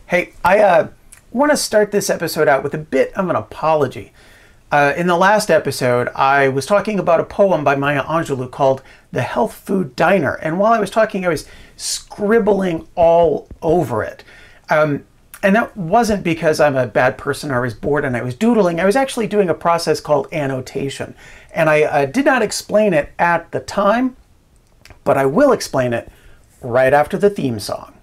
Hey, I want to start this episode out with a bit of an apology. In the last episode, I was talking about a poem by Maya Angelou called The Health Food Diner. And while I was talking, I was scribbling all over it. And that wasn't because I'm a bad person or I was bored and I was doodling. I was actually doing a process called annotation. And I did not explain it at the time, but I will explain it right after the theme song.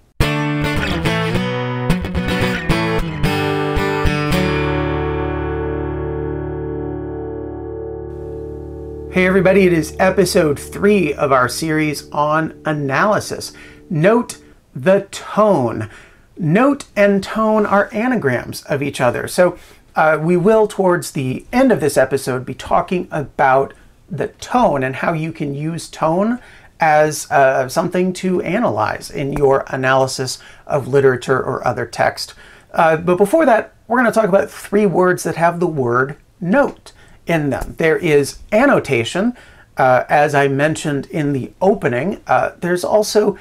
Hey everybody, it is episode 3 of our series on analysis. Note the tone. Note and tone are anagrams of each other. So we will, towards the end of this episode, be talking about the tone and how you can use tone as something to analyze in your analysis of literature or other text. But before that, we're going to talk about 3 words that have the word note in them. There is annotation, as I mentioned in the opening. There's also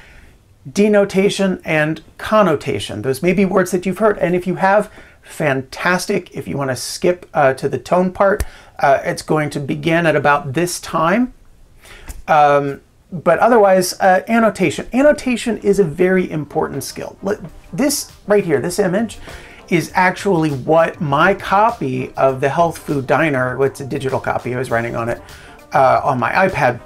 denotation and connotation. Those may be words that you've heard, and if you have, fantastic. If you want to skip to the tone part, it's going to begin at about this time. But otherwise, annotation. Annotation is a very important skill. This right here, this image, is actually what my copy of The Health Food Diner, it's a digital copy, I was writing on it on my iPad,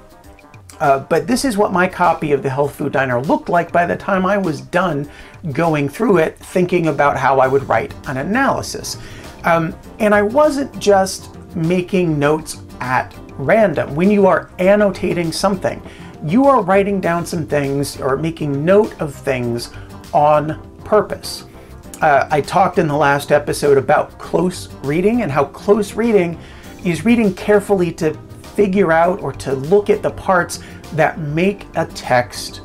but this is what my copy of The Health Food Diner looked like by the time I was done going through it, thinking about how I would write an analysis. And I wasn't just making notes at random. When you are annotating something, you are writing down some things or making note of things on purpose. I talked in the last episode about close reading and how close reading is reading carefully to figure out or to look at the parts that make a text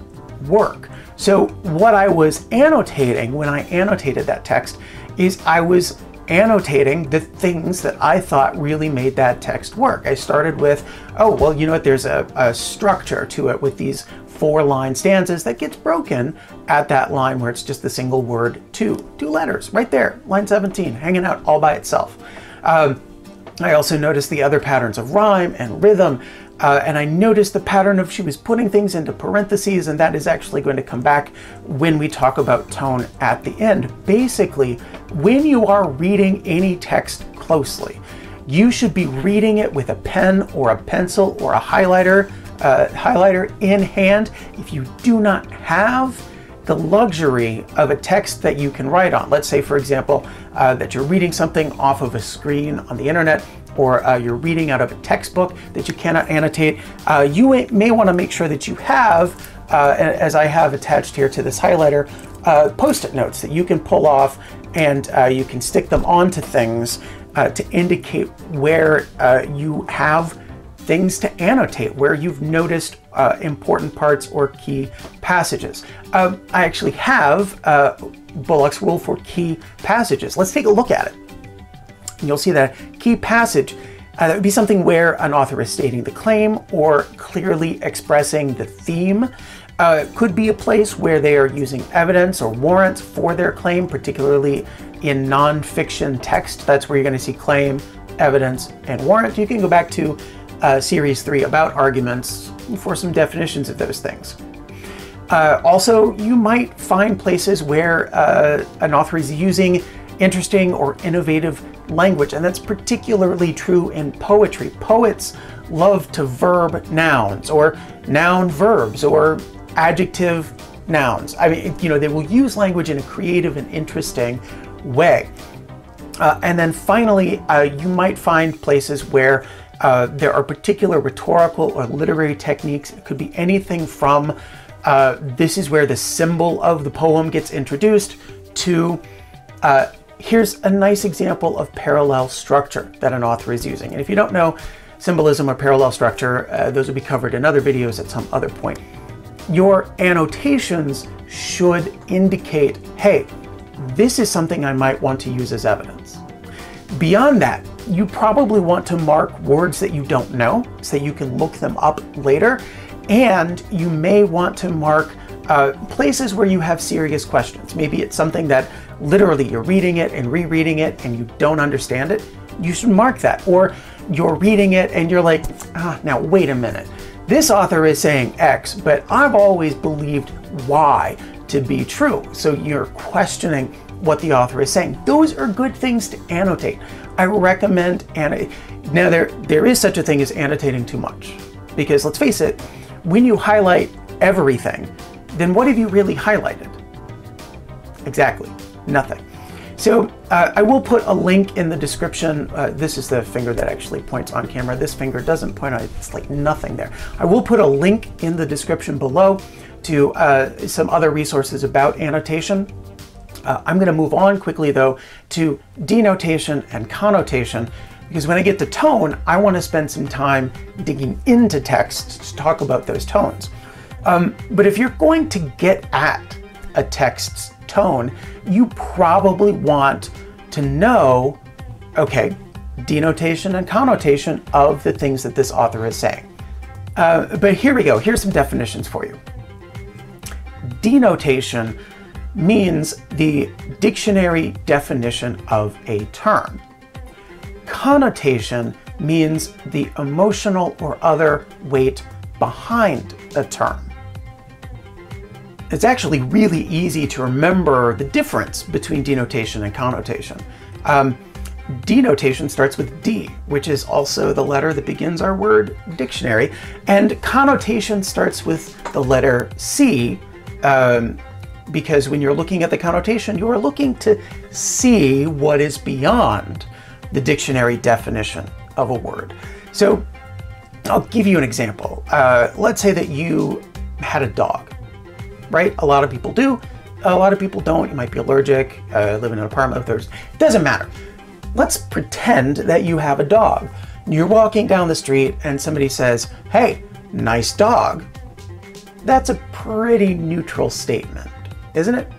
work. So what I was annotating when I annotated that text is I was annotating the things that I thought really made that text work. I started with, oh, well, you know what, there's a structure to it with these 4-line stanzas that gets broken at that line where it's just the single word two letters right there, line 17, hanging out all by itself. I also noticed the other patterns of rhyme and rhythm, and I noticed the pattern of she was putting things into parentheses, and that is actually going to come back when we talk about tone at the end. Basically, when you are reading any text closely, you should be reading it with a pen or a pencil or a highlighter in hand. If you do not have the luxury of a text that you can write on, let's say, for example, that you're reading something off of a screen on the internet, or you're reading out of a textbook that you cannot annotate, you may want to make sure that you have, as I have attached here to this highlighter, post-it notes that you can pull off and you can stick them onto things to indicate where you have things to annotate, where you've noticed important parts or key passages. I actually have Bullock's rule for key passages. Let's take a look at it. And you'll see that key passage, that would be something where an author is stating the claim or clearly expressing the theme. Could be a place where they are using evidence or warrants for their claim, particularly in nonfiction text. That's where you're going to see claim, evidence, and warrant. You can go back to Series 3 about arguments for some definitions of those things. Also, you might find places where an author is using interesting or innovative language, and that's particularly true in poetry. Poets love to verb nouns, or noun verbs, or adjective nouns. I mean, you know, they will use language in a creative and interesting way. And then finally, you might find places where there are particular rhetorical or literary techniques. It could be anything from this is where the symbol of the poem gets introduced to here's a nice example of parallel structure that an author is using. And if you don't know symbolism or parallel structure, those will be covered in other videos at some other point. Your annotations should indicate, hey, this is something I might want to use as evidence. Beyond that, you probably want to mark words that you don't know so that you can look them up later. And you may want to mark Places where you have serious questions. Maybe it's something that literally you're reading it and rereading it and you don't understand it. You should mark that. Or you're reading it and you're like, now wait a minute. This author is saying X, but I've always believed Y to be true. So you're questioning what the author is saying. Those are good things to annotate. I recommend now there is such a thing as annotating too much, because let's face it, when you highlight everything, then what have you really highlighted? Exactly, nothing. So I will put a link in the description. This is the finger that actually points on camera. This finger doesn't point on it. It's like nothing there. I will put a link in the description below to some other resources about annotation. I'm going to move on quickly, though, to denotation and connotation, because when I get to tone, I want to spend some time digging into texts to talk about those tones. But if you're going to get at a text's tone, you probably want to know, okay, denotation and connotation of the things that this author is saying. But here we go. Here's some definitions for you. Denotation means the dictionary definition of a term. Connotation means the emotional or other weight behind a term. It's actually really easy to remember the difference between denotation and connotation. Denotation starts with D, which is also the letter that begins our word dictionary, and connotation starts with the letter C, because when you're looking at the connotation, you are looking to see what is beyond the dictionary definition of a word. So I'll give you an example. Let's say that you had a dog, right? A lot of people do, a lot of people don't. You might be allergic, live in an apartment, it doesn't matter. Let's pretend that you have a dog. You're walking down the street and somebody says, hey, nice dog. That's a pretty neutral statement, isn't it?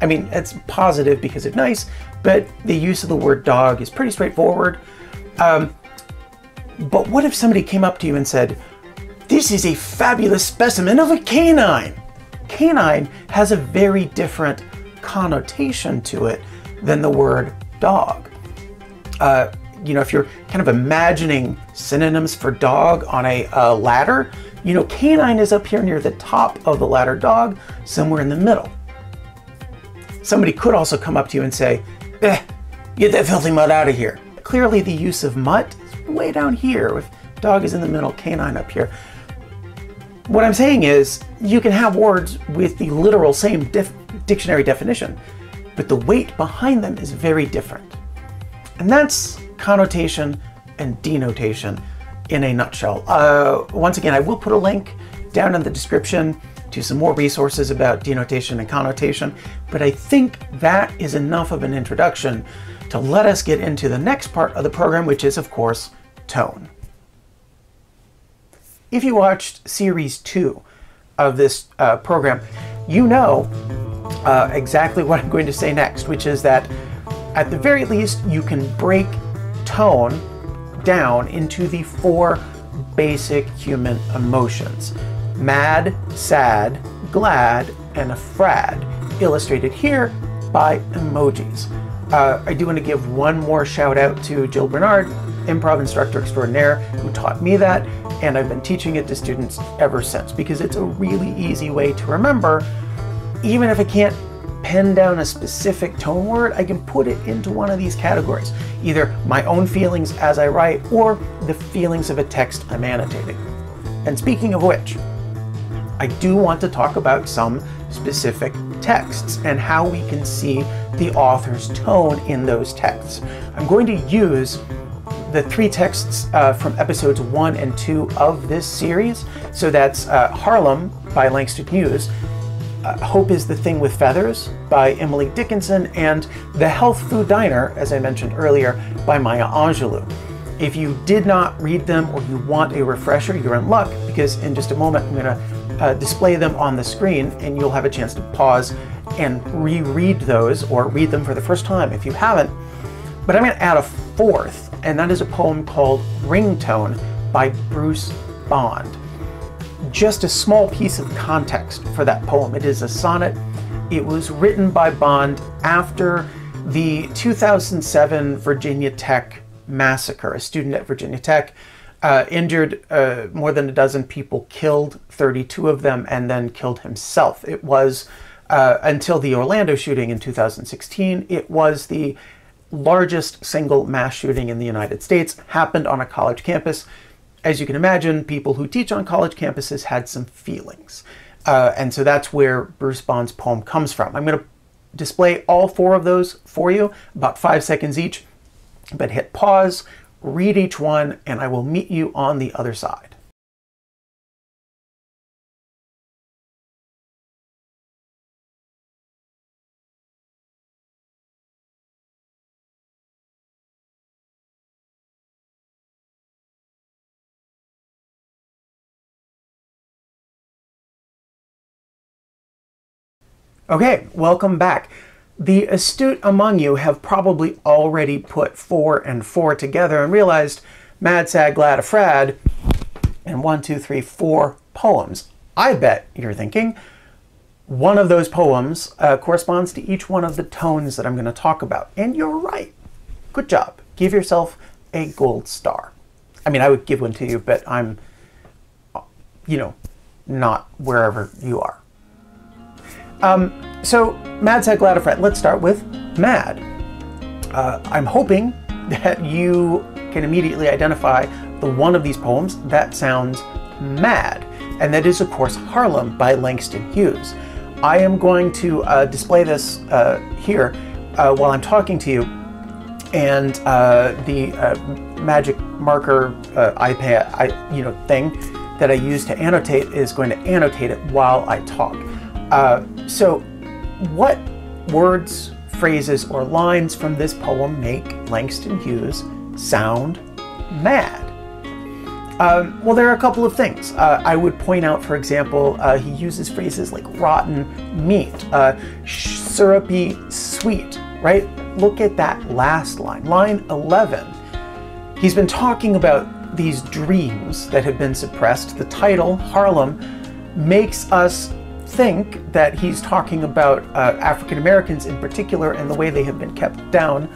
I mean, it's positive because it's nice, but the use of the word dog is pretty straightforward. But what if somebody came up to you and said, this is a fabulous specimen of a canine? Canine has a very different connotation to it than the word dog. You know, if you're kind of imagining synonyms for dog on a ladder, you know, canine is up here near the top of the ladder, dog somewhere in the middle. Somebody could also come up to you and say, get that filthy mutt out of here. Clearly the use of mutt is way down here, with dog is in the middle, canine up here. What I'm saying is, you can have words with the literal same dictionary definition, but the weight behind them is very different. And that's connotation and denotation in a nutshell. Once again, I will put a link down in the description to some more resources about denotation and connotation, but I think that is enough of an introduction to let us get into the next part of the program, which is, of course, tone. If you watched Series 2 of this program, you know exactly what I'm going to say next, which is that at the very least, you can break tone down into the 4 basic human emotions: mad, sad, glad, and afraid, illustrated here by emojis. I do want to give one more shout out to Jill Bernard, improv instructor extraordinaire, who taught me that, and I've been teaching it to students ever since, because it's a really easy way to remember. Even if I can't pen down a specific tone word, I can put it into one of these categories, either my own feelings as I write or the feelings of a text I'm annotating. And speaking of which, I do want to talk about some specific texts and how we can see the author's tone in those texts. I'm going to use the 3 texts from episodes 1 and 2 of this series. So that's Harlem by Langston Hughes, Hope is the Thing with Feathers by Emily Dickinson, and The Health Food Diner, as I mentioned earlier, by Maya Angelou. If you did not read them or you want a refresher, you're in luck, because in just a moment I'm going to display them on the screen and you'll have a chance to pause and reread those or read them for the first time if you haven't. But I'm going to add a 4th, and that is a poem called Ringtone by Bruce Bond. just a small piece of context for that poem. It is a sonnet. It was written by Bond after the 2007 Virginia Tech massacre. A student at Virginia Tech injured more than a dozen people, killed 32 of them, and then killed himself. It was, until the Orlando shooting in 2016, it was the largest single mass shooting in the United States, happened on a college campus. As you can imagine, people who teach on college campuses had some feelings. And so that's where Bruce Bond's poem comes from. I'm going to display all four of those for you, about 5 seconds each, but hit pause, read each one, and I will meet you on the other side. Okay, welcome back. The astute among you have probably already put 4 and 4 together and realized Mad, Sad, Glad, Afrad, and 1, 2, 3, 4 poems. I bet you're thinking one of those poems corresponds to each one of the tones that I'm going to talk about. And you're right. Good job. Give yourself a gold star. I mean, I would give one to you, but I'm, not wherever you are. So, Mad, Sad, Glad, Afrad. Let's start with Mad. I'm hoping that you can immediately identify the one of these poems that sounds mad, and that is, of course, Harlem by Langston Hughes. I am going to display this here while I'm talking to you, and the magic marker iPad thing that I use to annotate is going to annotate it while I talk. So what words, phrases, or lines from this poem make Langston Hughes sound mad? Well, there are a couple of things. I would point out, for example, he uses phrases like rotten meat, syrupy sweet, right? Look at that last line, line 11. He's been talking about these dreams that have been suppressed. The title, Harlem, makes us think that he's talking about African Americans in particular and the way they have been kept down.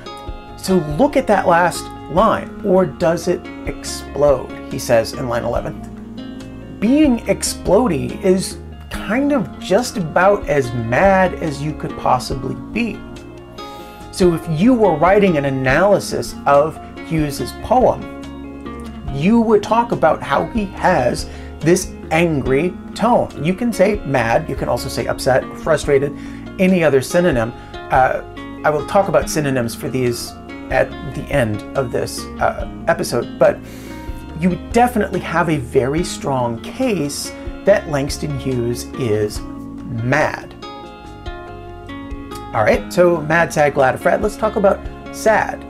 So look at that last line. Or does it explode? He says in line 11. Being explodey is kind of just about as mad as you could possibly be. So if you were writing an analysis of Hughes's poem, you would talk about how he has this angry tone. You can say mad, you can also say upset, frustrated, any other synonym. I will talk about synonyms for these at the end of this episode, but you definitely have a very strong case that Langston Hughes is mad. All right, so Mad, Sad, Glad, Afrad. Let's talk about sad.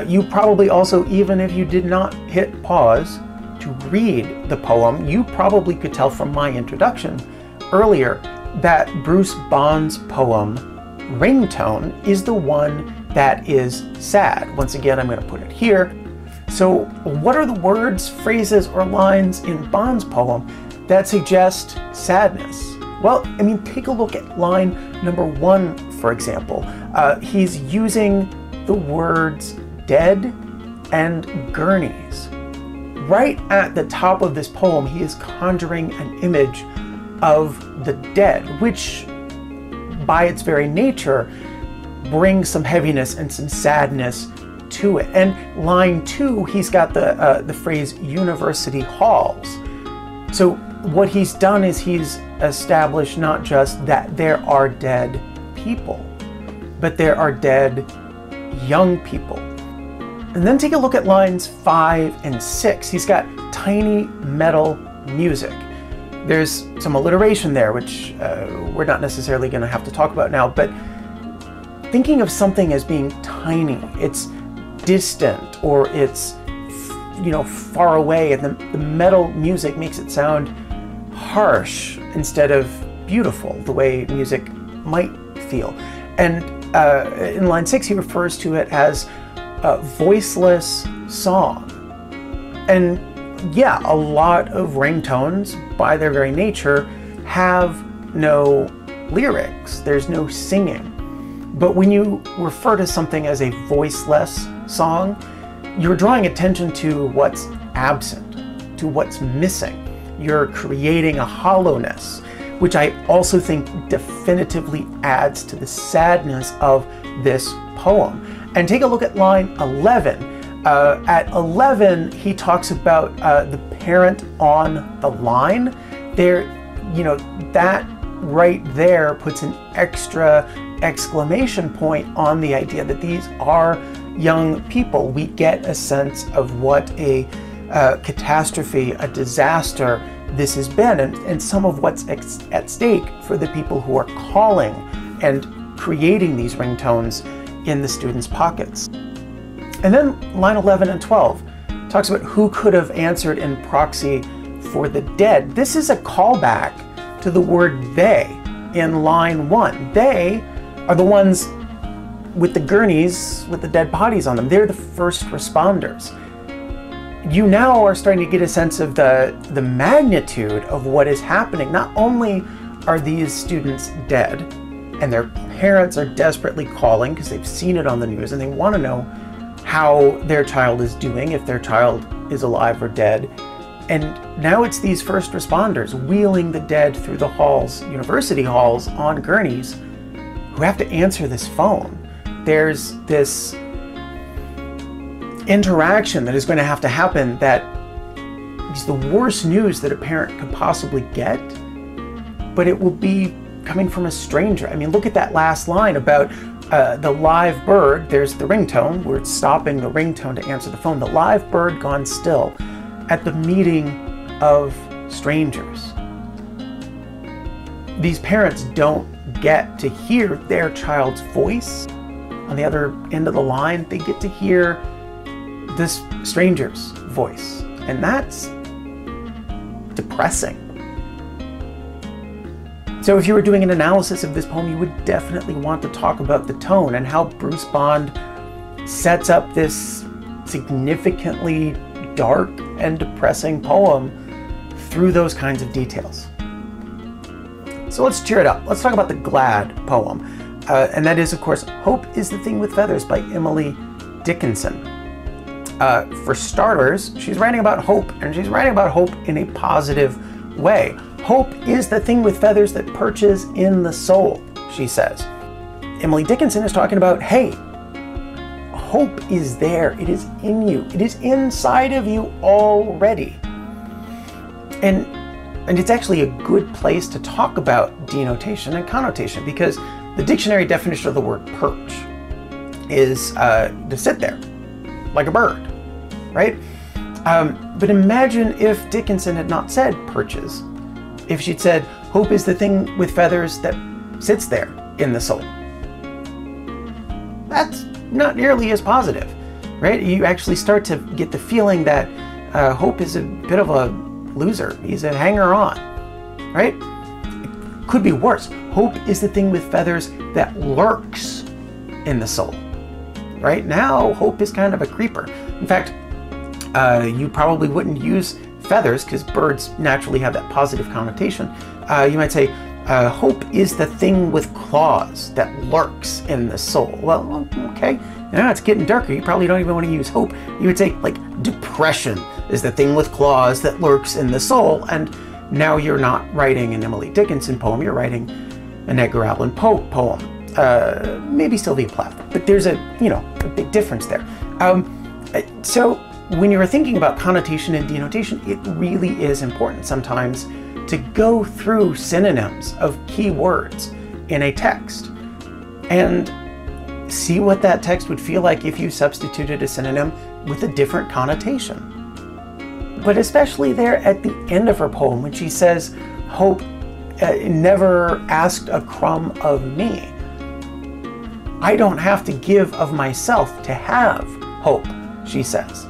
You probably also, even if you did not hit pause to read the poem, you probably could tell from my introduction earlier that Bruce Bond's poem, Ringtone, is the one that is sad. Once again, I'm going to put it here. So what are the words, phrases, or lines in Bond's poem that suggest sadness? Well, I mean, take a look at line number 1, for example. He's using the words dead and gurneys. Right at the top of this poem, he is conjuring an image of the dead, which by its very nature brings some heaviness and some sadness to it. And line 2, he's got the phrase university halls. So what he's done is he's established not just that there are dead people, but there are dead young people. And then take a look at lines 5 and 6. He's got tiny metal music. There's some alliteration there, which we're not necessarily going to have to talk about now, but thinking of something as being tiny, it's distant, or it's far away, and the metal music makes it sound harsh instead of beautiful, the way music might feel. And in line 6, he refers to it as a voiceless song. And yeah, a lot of ringtones, by their very nature, have no lyrics. There's no singing. But when you refer to something as a voiceless song, you're drawing attention to what's absent, to what's missing. You're creating a hollowness, which I also think definitively adds to the sadness of this poem. And take a look at line 11. At 11, he talks about the parent on the line. There, you know, that right there puts an extra exclamation point on the idea that these are young people. We get a sense of what a catastrophe, a disaster this has been, and some of what's at stake for the people who are calling and creating these ringtones in the students' pockets. And then line 11 and 12 talks about who could have answered in proxy for the dead. This is a callback to the word they in line 1. They are the ones with the gurneys with the dead bodies on them. They're the first responders. You now are starting to get a sense of the magnitude of what is happening. Not only are these students dead, and their parents are desperately calling because they've seen it on the news and they want to know how their child is doing, if their child is alive or dead. And now it's these first responders wheeling the dead through the halls, university halls, on gurneys, who have to answer this phone. There's this interaction that is going to have to happen that is the worst news that a parent could possibly get, but it will be coming from a stranger. I mean, look at that last line about the live bird. There's the ringtone. We're stopping the ringtone to answer the phone. The live bird gone still at the meeting of strangers. These parents don't get to hear their child's voice on the other end of the line. They get to hear this stranger's voice, and that's depressing. So if you were doing an analysis of this poem, you would definitely want to talk about the tone and how Bruce Bond sets up this significantly dark and depressing poem through those kinds of details. So let's cheer it up. Let's talk about the glad poem. And that is, of course, Hope is the Thing with Feathers by Emily Dickinson. For starters, she's writing about hope, and she's writing about hope in a positive way. Hope is the thing with feathers that perches in the soul, she says. Emily Dickinson is talking about, hey, hope is there. It is in you. It is inside of you already. And it's actually a good place to talk about denotation and connotation, because the dictionary definition of the word perch is to sit there like a bird, right? But imagine if Dickinson had not said perches. If she'd said, hope is the thing with feathers that sits there in the soul. That's not nearly as positive, right? You actually start to get the feeling that Hope is a bit of a loser. He's a hanger-on, right? It could be worse. Hope is the thing with feathers that lurks in the soul. Right now, hope is kind of a creeper. In fact, you probably wouldn't use feathers because birds naturally have that positive connotation. You might say, hope is the thing with claws that lurks in the soul. Well, okay, now it's getting darker. You probably don't even want to use hope. You would say, like, depression is the thing with claws that lurks in the soul. And now you're not writing an Emily Dickinson poem, you're writing an Edgar Allan Poe poem. Maybe Sylvia Plath, but there's a big difference there. So when you're thinking about connotation and denotation, it really is important sometimes to go through synonyms of key words in a text and see what that text would feel like if you substituted a synonym with a different connotation. But especially there at the end of her poem, when she says, hope never asked a crumb of me. I don't have to give of myself to have hope, she says.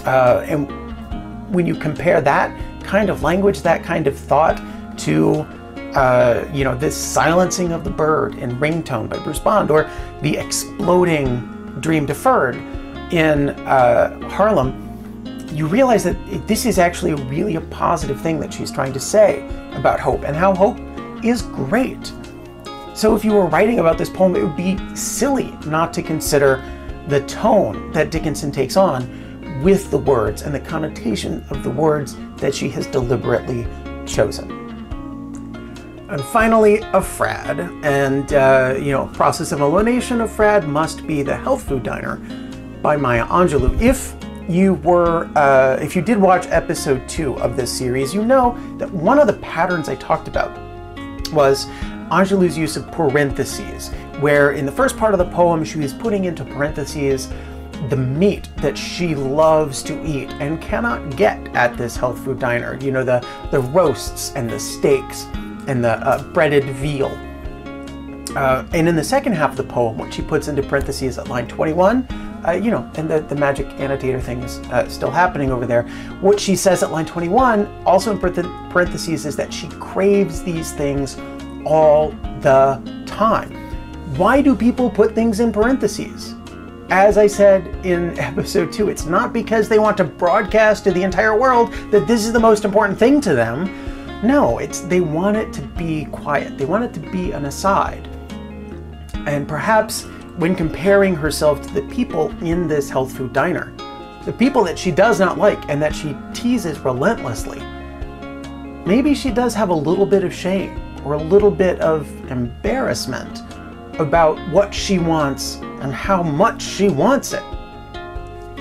And when you compare that kind of language, that kind of thought to, this silencing of the bird in Ringtone by Bruce Bond, or the exploding Dream Deferred in Harlem, you realize that this is actually really a positive thing that she's trying to say about hope, and how hope is great. So if you were writing about this poem, it would be silly not to consider the tone that Dickinson takes on with the words and the connotation of the words that she has deliberately chosen. And finally, a Frad, and Process of Elimination of Frad must be the Health Food Diner by Maya Angelou. If you did watch episode 2 of this series, you know that one of the patterns I talked about was Angelou's use of parentheses, where in the first part of the poem she is putting into parentheses the meat that she loves to eat and cannot get at this health food diner. You know, the roasts and the steaks and the breaded veal. And in the second half of the poem, what she puts into parentheses at line 21, and the magic annotator thing is still happening over there. What she says at line 21, also in parentheses, is that she craves these things all the time. Why do people put things in parentheses? As I said in episode 2, it's not because they want to broadcast to the entire world that this is the most important thing to them. No, they want it to be quiet. They want it to be an aside. And perhaps when comparing herself to the people in this health food diner, the people that she does not like and that she teases relentlessly, maybe she does have a little bit of shame or a little bit of embarrassment about what she wants and how much she wants it.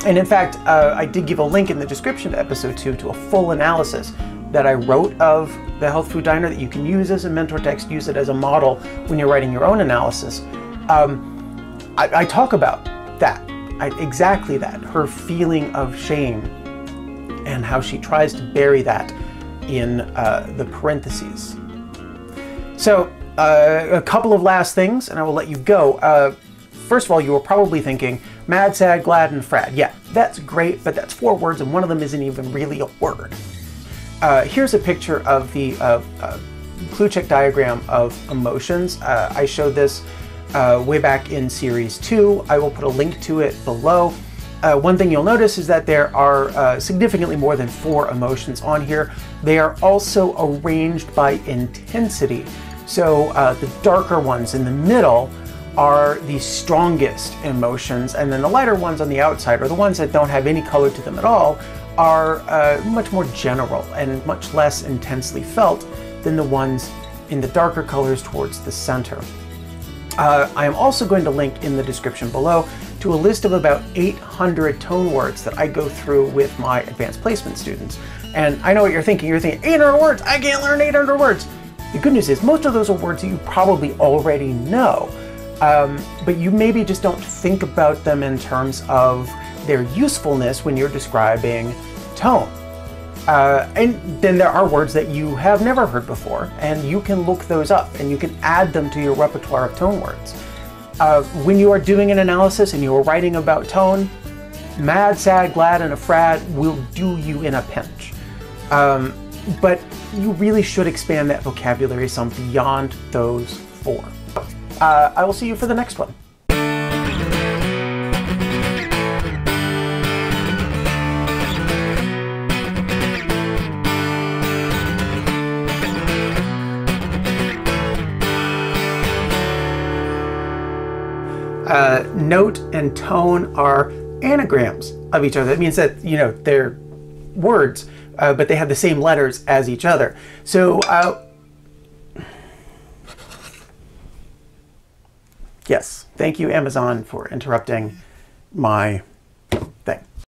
And in fact, I did give a link in the description to episode 2 to a full analysis that I wrote of the health food diner that you can use as a mentor text, use it as a model when you're writing your own analysis. I talk about that, exactly that, her feeling of shame and how she tries to bury that in the parentheses. So a couple of last things and I will let you go. First of all, you were probably thinking, mad, sad, glad, and frad. Yeah, that's great, but that's 4 words and one of them isn't even really a word. Here's a picture of the Klucek diagram of emotions. I showed this way back in series 2. I will put a link to it below. One thing you'll notice is that there are significantly more than 4 emotions on here. They are also arranged by intensity. So the darker ones in the middle are the strongest emotions, and then the lighter ones on the outside, or the ones that don't have any color to them at all, are much more general and much less intensely felt than the ones in the darker colors towards the center. I am also going to link in the description below to a list of about 800 tone words that I go through with my advanced placement students. And I know what you're thinking. You're thinking, 800 words? I can't learn 800 words. The good news is most of those are words that you probably already know, but you maybe just don't think about them in terms of their usefulness when you're describing tone. And then there are words that you have never heard before, and you can look those up and you can add them to your repertoire of tone words. When you are doing an analysis and you are writing about tone, mad, sad, glad, and a frad will do you in a pinch. But you really should expand that vocabulary some beyond those 4. I will see you for the next one. Note and tone are anagrams of each other. That means that, they're words, but they have the same letters as each other. So, yes, thank you, Amazon, for interrupting my